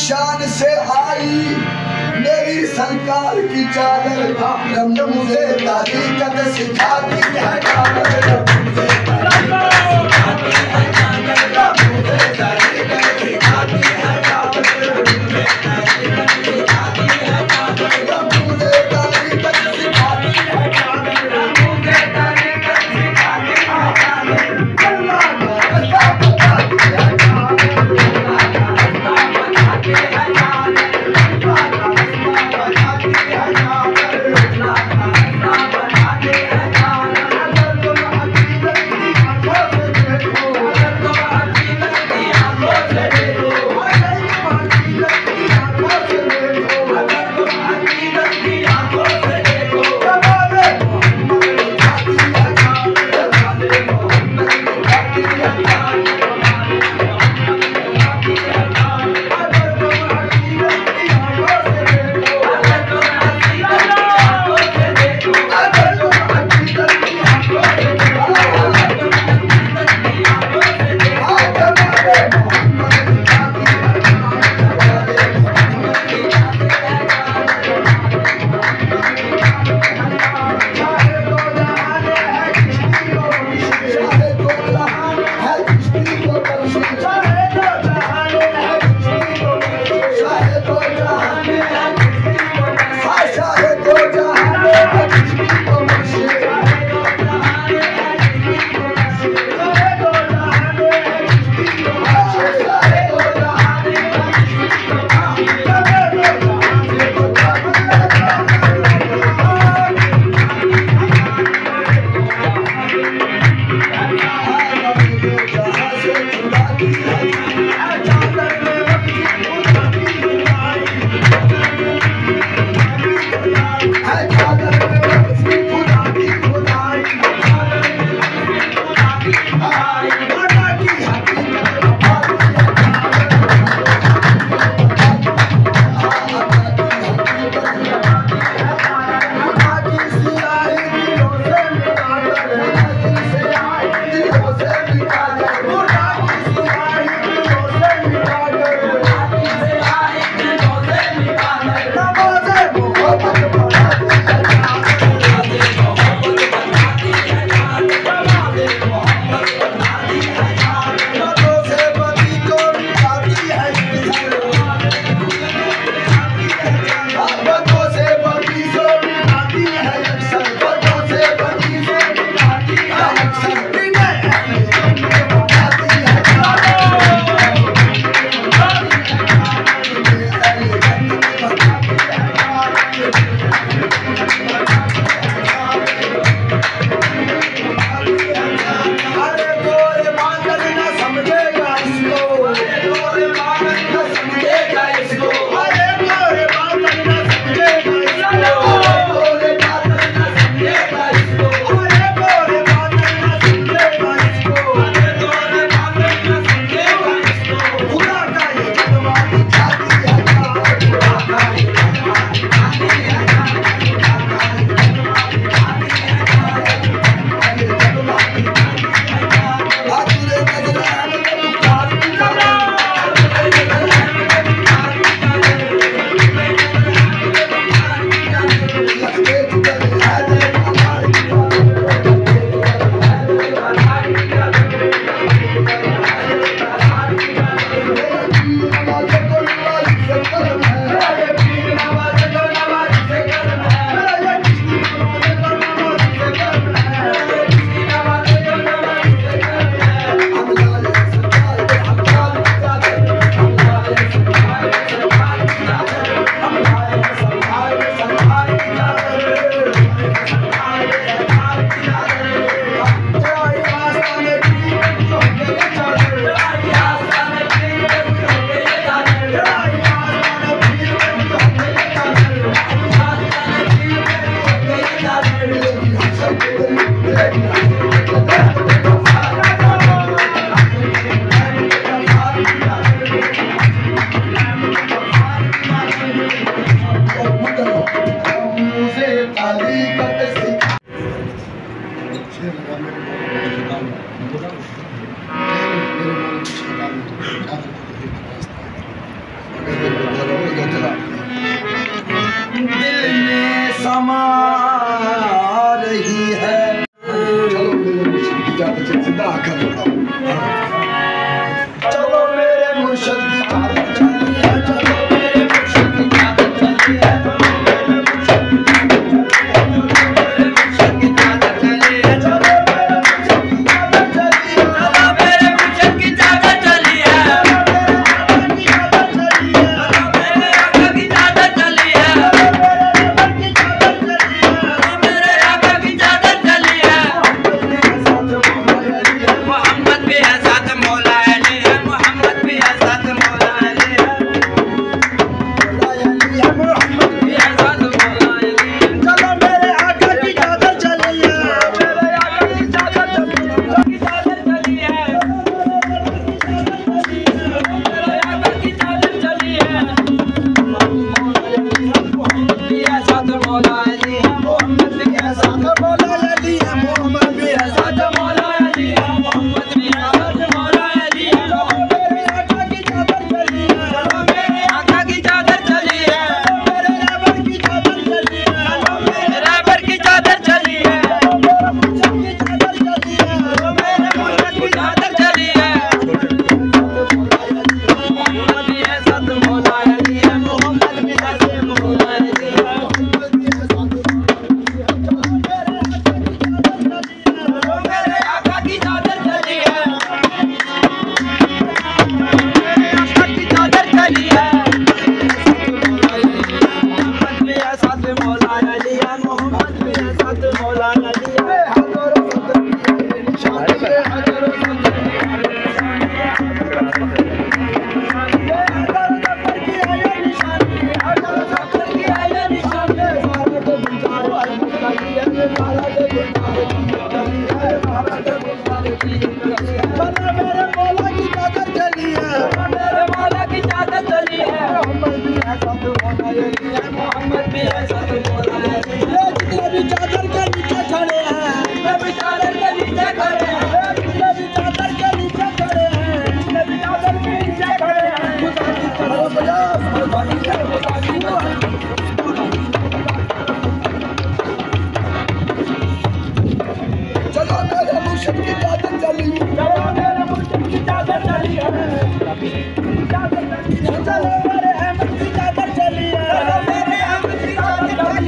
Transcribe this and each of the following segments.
शान से आई मेरी सरकार की चादर, रब मुझे तारीकत सिखाती है कादर, रब मुझे तारीकत सिखाती है कादर, रब मुझे तारीकत सिखाती है कादर, रब मुझे तारीकत सिखाती है कादर, रब मुझे तारीकत सिखाती है कादर, रब मुझे तारीकत सिखाती है कादर। अल्लाह का रास्ता बताती है कादर, अल्लाह का रास्ता बताती है कादर, अल्लाह का रास्ता बताती है कादर, अल्लाह का रास्ता बताती है कादर। अगर तुम अकीदत की आंखों से देखो, अगर तुम अकीदत की आंखों से देखो, अगर तुम अकीदत की आंखों से देखो, अगर तुम अकीदत की आंखों से देखो, जमाने मोहम्मद दिखाती है कादर, जमाने मोहम्मद दिखाती है कादर, जमाने मोहम्मद दिखाती है कादर। अगर तुम अकीदत की आंखों से देखो, अगर तुम अकीदत की आंखों से देखो, अगर तुम अकीदत की आंखों से देखो, अगर तुम अकीदत की आंखों से देखो, जमाने मोहम्मद दिखाती है कादर, जमाने मोहम्मद दिखाती है चाहे तो जहान है किसकी को बख्शे, चाहे तो जहान है किसकी को बख्शे, चाहे तो जहान है किसकी को बख्शे, चाहे तो जहान है किसकी को बख्शे, चाहे तो जहान है किसकी को बख्शे, चाहे तो जहान है किसकी को बख्शे, चाहे तो जहान है किसकी को बख्शे, चाहे तो जहान से को मेरे समा रही है। चलो मेरे मुर्शिद की चादर जिंदा आकर चलो मेरे मुर्शिद की चादर चली है, चलो मेरे मुर्शिद की चादर चली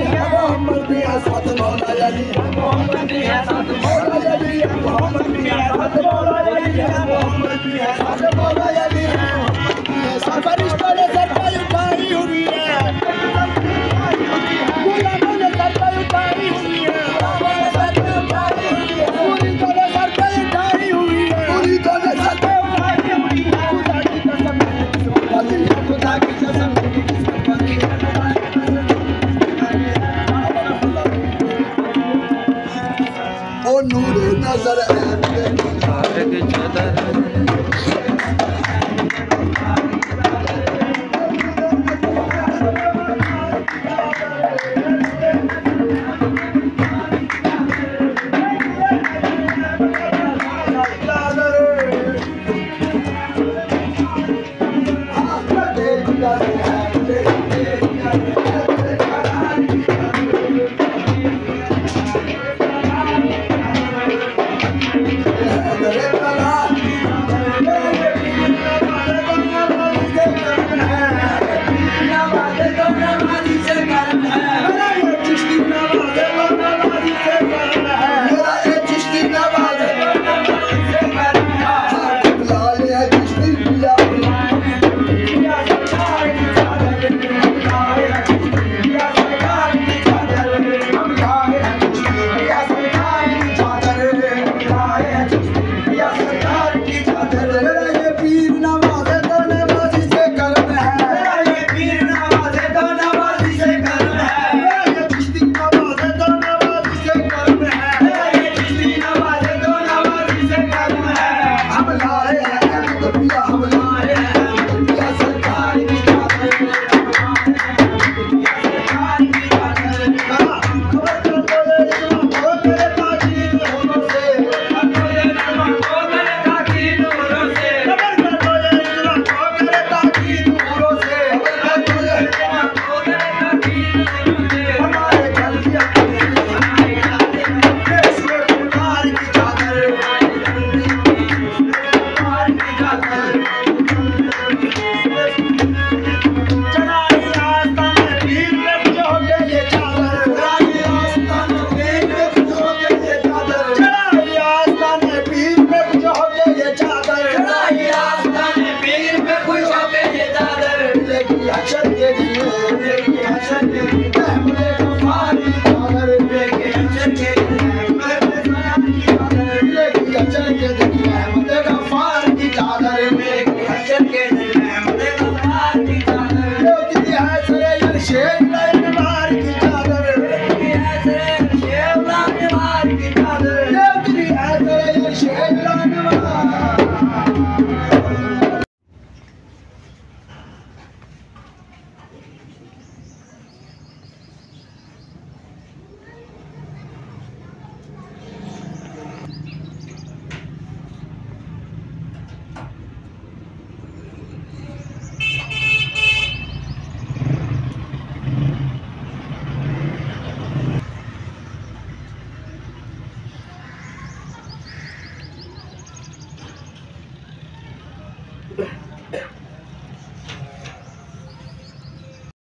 है, मोहम्मद भी है साथ मौला अली, मोहम्मद भी है साथ